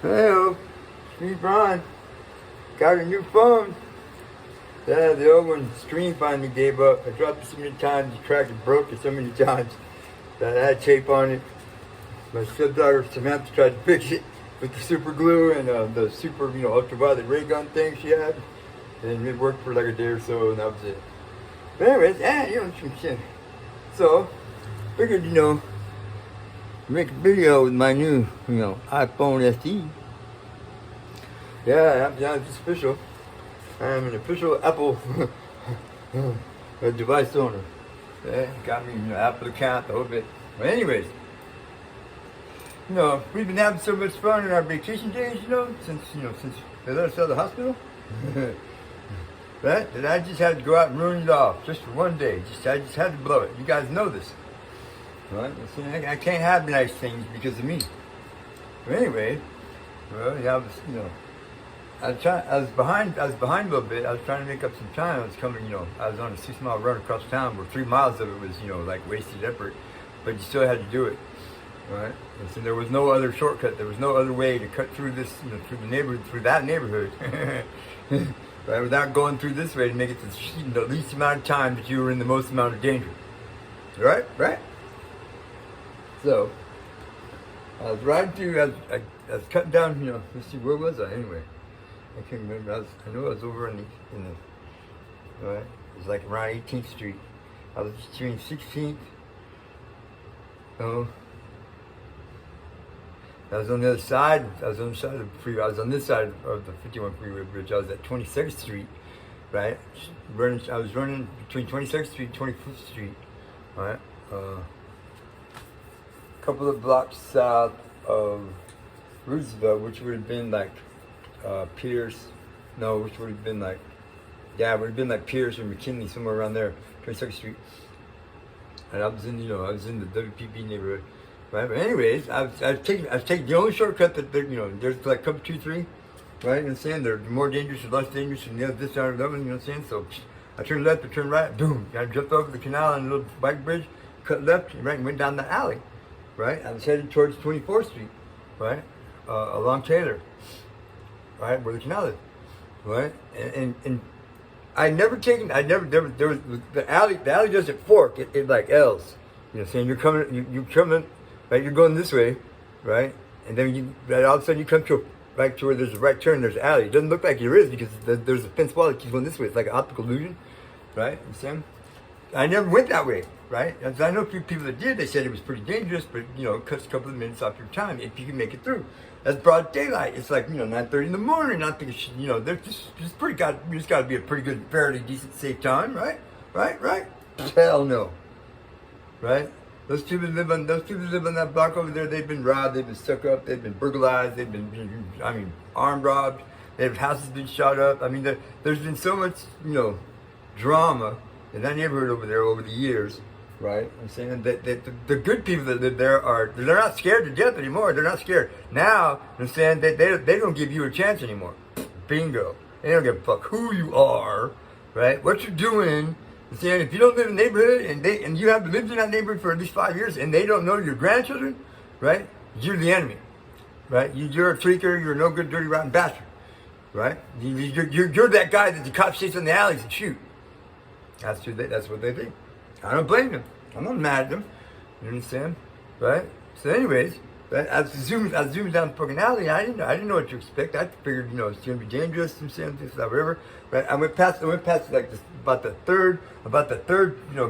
Hello, Steve Brian. Got a new phone. Yeah, the old one, screen finally gave up. I dropped it so many times, the cracked and broke it so many times that I had tape on it. My stepdaughter Samantha tried to fix it with the super glue and the super, ultraviolet ray gun thing she had. And it worked for like a day or so, and that was it. But anyways, some shit. So, figured, make a video with my new, iPhone SE. Yeah, it's official. I'm an official Apple device owner. Yeah, got me, Apple account, the whole bit. But anyways, we've been having so much fun in our vacation days, since they let us out of the hospital. Right? That I just had to go out and ruin it off just for one day. I just had to blow it. You guys know this. Right? See, I can't have nice things because of me. But anyway, I was behind a little bit. I was trying to make up some time. I was coming, I was on a 6-mile run across town where 3 miles of it was, like wasted effort. But you still had to do it. Right? And so there was no other shortcut. There was no other way to cut through this, through the neighborhood, through that neighborhood. Right? Without going through this way to make it the least amount of time that you were in the most amount of danger. Right? Right? So, I was riding through, I was cutting down, let's see, where was I anyway? I can't remember. I know I was over in the, right? It was like around 18th Street. I was between 16th. Oh. I was on the other side. I was on the side of the freeway. I was on this side of the 51 freeway bridge. I was at 22nd Street, right? I was running between 22nd Street and 25th Street, right? A couple of blocks south of Roosevelt, which would have been like Pierce. No, which would have been like, it would have been like Pierce or McKinley, somewhere around there, 22nd Street. And I was in the WPP neighborhood. Right, but anyways, I was taking the only shortcut that there's like couple 2, 3, right? You know what I'm saying? They're more dangerous or less dangerous than this side or that one, you know what I'm saying? So I turned left, I turned right, boom. I jumped over the canal on a little bike bridge, cut left, right, and went down the alley, right? I was headed towards 24th Street, right? Along Taylor, right, where the canal is, right? And there was the alley doesn't fork, it like L's. You know what I'm saying? You're coming. Right, you're going this way, right? And then all of a sudden you come to where there's a right turn, there's an alley. It doesn't look like there is because there's a fence wall that keeps going this way. It's like an optical illusion, right? You understand? I never went that way, right? And I know a few people that did. They said it was pretty dangerous, but it cuts a couple of minutes off your time if you can make it through. That's broad daylight. It's like 9:30 in the morning. I think there's just pretty just got to be a pretty good, fairly decent, safe time, right? Right? Hell no, right? Those people live on that block over there. They've been robbed. They've been stuck up. They've been burglarized. They've been, armed robbed. Their houses been shot up. There's been so much, drama in that neighborhood over there over the years, right? I'm saying that the good people that live there they're not scared to death anymore. They're not scared now. I'm saying that they don't give you a chance anymore. Bingo. They don't give a fuck who you are, right? What you're doing. Saying if you don't live in the neighborhood and you have lived in that neighborhood for at least 5 years and they don't know your grandchildren, right? You're the enemy, right? You're a tweaker. You're a no good, dirty, rotten bastard, right? You're that guy that the cops chase in the alleys and shoot. That's what they think. I don't blame them. I'm not mad at them. You understand, right? So, anyways, right, I was zooming down the fucking alley. I didn't know what to expect. I figured it's gonna be dangerous. I'm saying this, whatever. Right? I went past like this, about the third,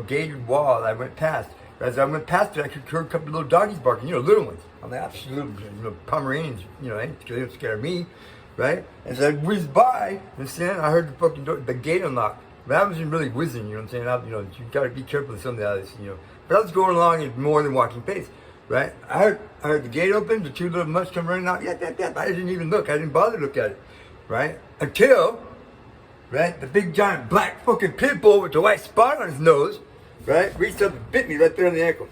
gated wall. I went past. As I went past it, I could hear a couple of little doggies barking. Little ones. I'm like, little Pomeranians. They don't scare me, right? As I whizzed by, I heard the fucking the gate unlock. But I wasn't really whizzing. You know what I'm saying? You gotta be careful with some of the others. But I was going along at more than walking pace. Right? I heard the gate open, the 2 little mutts come running out. Yeah. I didn't even look. I didn't bother to look at it. Right? Until, right, the big giant black fucking pit bull with the white spot on his nose, right, reached up and bit me right there on the ankle.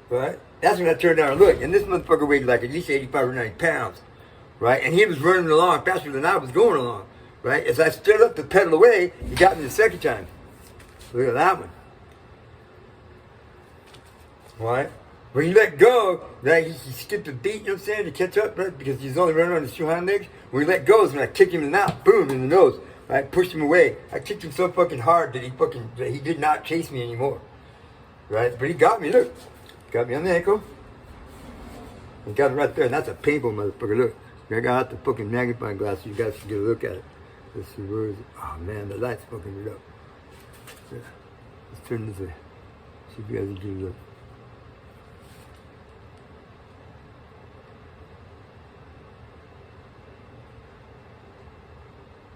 Right? That's when I turned down and looked. And this motherfucker weighed like at least 85 or 90 pounds. Right? And he was running along faster than I was going along. Right? As I stood up to pedal away, he got me the second time. Look at that one. Right? when he let go, right, he skipped a beat, you know what I'm saying, to catch up, right, because he's only running on his two hind legs. When he let go is when I kicked him in the mouth, boom, in the nose, right, pushed him away. I kicked him so fucking hard that he did not chase me anymore, right, but he got me, look, got me on the ankle. He got it right there, and that's a painful motherfucker, look. I got out the fucking magnifying glass so you guys can get a look at it. Let's see, where is it? Oh man, the light's fucking it up. Yeah. Let's turn this way. See if you guys can get a look.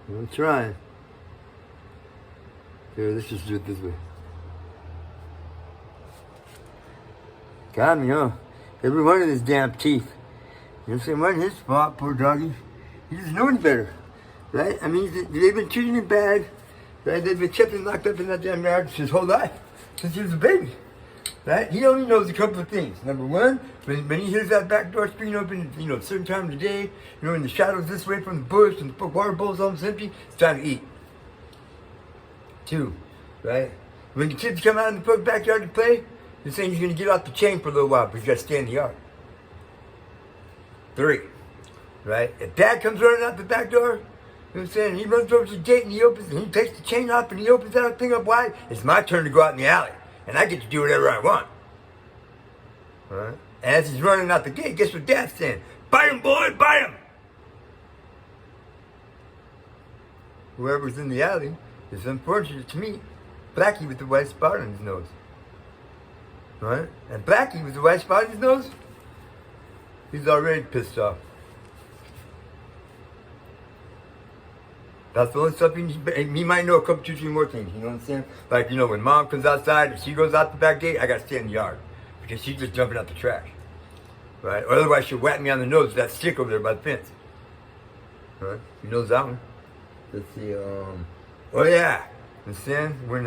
I'm trying. Here, let's just do it this way. Got me, huh? Every one of his damn teeth. You know what I'm saying? Wasn't his fault, poor doggy. He doesn't know any better, right? I mean, they've been treating him bad, right? They've been kept him locked up in that damn yard his whole life, since he was a baby, right? He only knows a couple of things. Number one, when he hears that back door screen open, you know, a certain time of the day, you know, in the shadows this way from the bush and the water bowl's almost empty, it's time to eat. Two, right? When the kids come out in the backyard to play, they're saying he's going to get off the chain for a little while, but he's got to stay in the yard. Three, right? If dad comes running out the back door, you know what I'm saying? He runs over to the gate and he takes the chain off and he opens that thing up wide. It's my turn to go out in the alley. And I get to do whatever I want. Right? And as he's running out the gate, guess what dad's saying? Bite him, boy, bite him! Whoever's in the alley is unfortunate to me. Blackie with the white spot on his nose. Right? And Blackie with the white spot on his nose, he's already pissed off. That's the only stuff he might know a couple, two, three more things, you know what I'm saying? Like, you know, when mom comes outside, if she goes out the back gate, I gotta stay in the yard. Because she's just jumping out the trash. Right? Or otherwise she'll whack me on the nose with that stick over there by the fence. Right? He knows that one. Let's see, oh yeah. And then when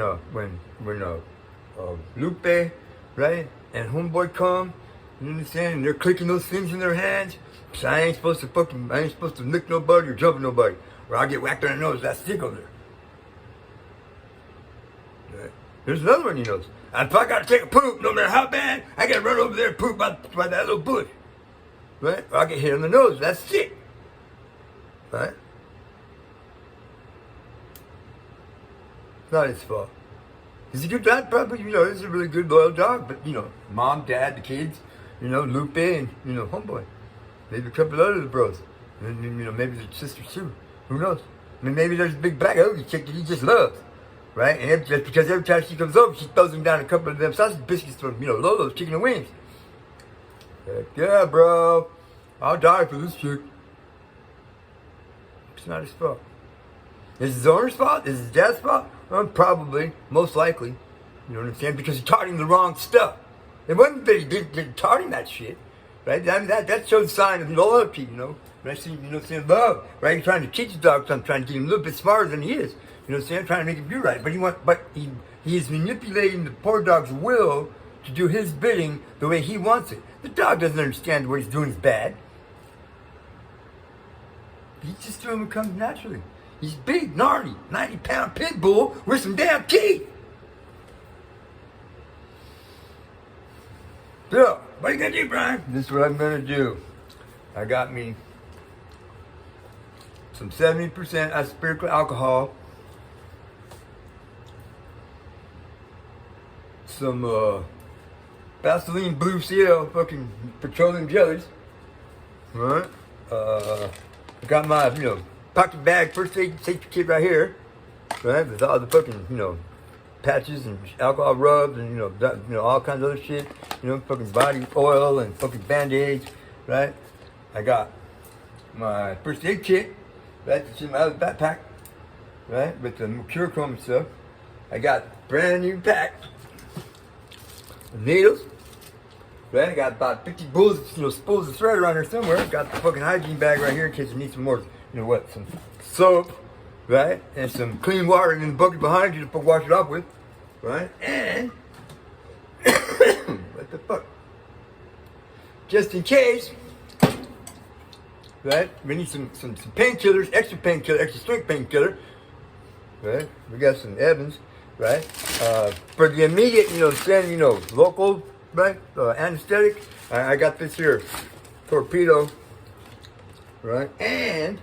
Lupe, right, and homeboy come, you understand, and they're clicking those things in their hands, so I ain't supposed to nick nobody or jump nobody, or I'll get whacked on the nose with that stick over there. Right. There's another one he knows. And if I gotta take a poop, no matter how bad, I gotta run over there and poop by that little bush. Right? Or I'll get hit on the nose with that stick. Right? It's not his fault. He's a good dad, probably, you know, he's a really good, loyal dog, but, you know, mom, dad, the kids, you know, Lupe, and, you know, homeboy. Maybe a couple other bros. And, you know, maybe their sisters too. Who knows? I mean, maybe there's a big black ugly chick that he just loves. Right? And just because every time she comes over, she throws him down a couple of them sausage biscuits from, you know, Lolo's Chicken and Wings. Heck yeah, bro. I'll die for this chick. It's not his fault. Is it his owner's fault? Is it his dad's fault? Probably, most likely. You know what I'm saying? Because he taught him the wrong stuff. It wasn't that he didn't taught him that shit. Right? I mean, that shows a sign of loyalty, you know. Right? So, you know what I'm saying? Love. Right? You're trying to teach the dog something, trying to get him a little bit smarter than he is. You know what I'm saying? Trying to make him do right. But he is manipulating the poor dog's will to do his bidding the way he wants it. The dog doesn't understand what he's doing is bad. He's just doing what comes naturally. He's big, gnarly, 90-pound pit bull with some damn teeth. So, what are you gonna do, Brian? This is what I'm gonna do. I got me some 70% aspartic alcohol, some Vaseline Blue Seal fucking petroleum jellies. Alright? I got my, you know, pocket bag first aid safety kit right here. Right? With all the fucking, you know, patches and alcohol rubs and, you know, all kinds of other shit. You know, fucking body oil and fucking band-aids. Right? I got my first aid kit. Right? It's in my other backpack. Right? With the Mercurochrome and stuff. I got brand new pack needles, right? I got about 50 bullets, you know, spools of thread around here somewhere. Got the fucking hygiene bag right here in case you need some more, you know what, some soap, right? And some clean water in the bucket behind you to wash it off with, right? And, what the fuck? Just in case, right? We need some painkillers, extra painkiller, extra strength painkiller, right? We got some Evans. Right? For the immediate, you know, saying, you know, local, right? Anesthetic. I got this here, torpedo, right? And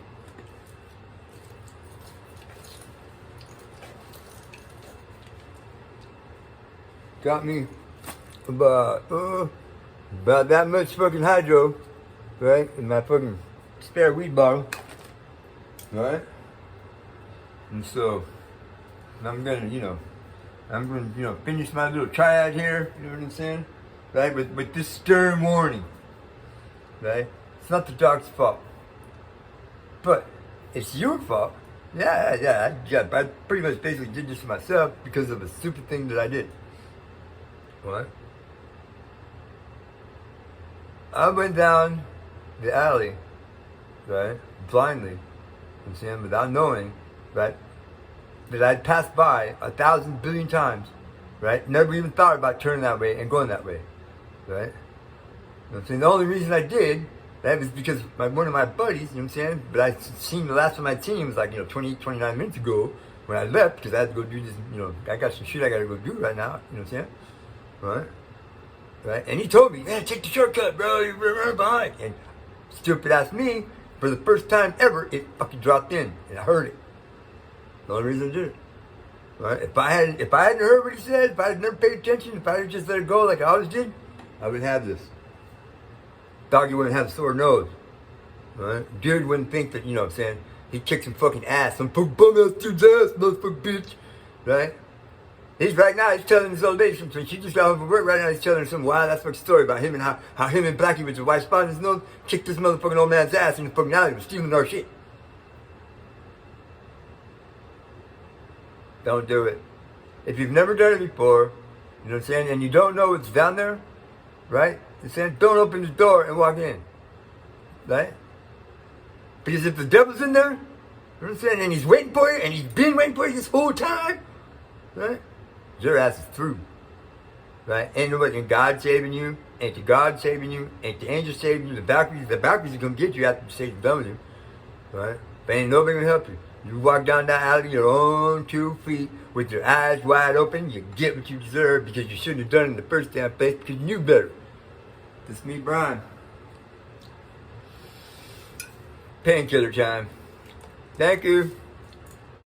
got me about that much fucking hydro, right? In my fucking spare weed bottle, right? And so I'm gonna, finish my little triad here. You know what I'm saying? Right? With this stern warning, right? It's not the dog's fault, but it's your fault. Yeah. I pretty much basically did this to myself because of a stupid thing that I did. What? I went down the alley, right, blindly, without knowing, right, that I'd passed by 1,000 billion times, right, never even thought about turning that way and going that way, right? You know what I'm saying? The only reason I did that was because one of my buddies, you know what I'm saying, but I seen the last time I seen him was like, 20, 29 minutes ago when I left because I had to go do this, I got some shit I got to go do right now, you know what I'm saying, right? Right? And he told me, man, take the shortcut, bro, you're running behind. And stupid ass me, for the first time ever, it fucking dropped in, and I heard it. The only reason I did it. Right? If I hadn't heard what he said, if I had never paid attention, if I had just let it go like I always did, I wouldn't have this. Doggy wouldn't have a sore nose. Right? Dude wouldn't think that, he kicked some fucking ass, some bum ass dude's ass, motherfucker bitch. Right? He's telling his old lady something. She just got home from work right now. He's telling her some wild ass fucking story about him and how him and Blackie with the white spot in his nose kicked this motherfucking old man's ass in the fucking alley for stealing our shit. Don't do it. If you've never done it before, you know what I'm saying, and you don't know what's down there, right? You're saying don't open the door and walk in, right? Because if the devil's in there, you know what I'm saying, and he's waiting for you, and he's been waiting for you this whole time, right? Your ass is through, right? Ain't nobody, ain't God saving you, ain't the God saving you, ain't the angel saving you, the Valkyries are gonna get you after Satan's done with you, right? But ain't nobody gonna help you. You walk down that alley your own 2 feet with your eyes wide open, you get what you deserve because you shouldn't have done it in the first damn place because you knew better. This is me, Brian. Painkiller time. Thank you.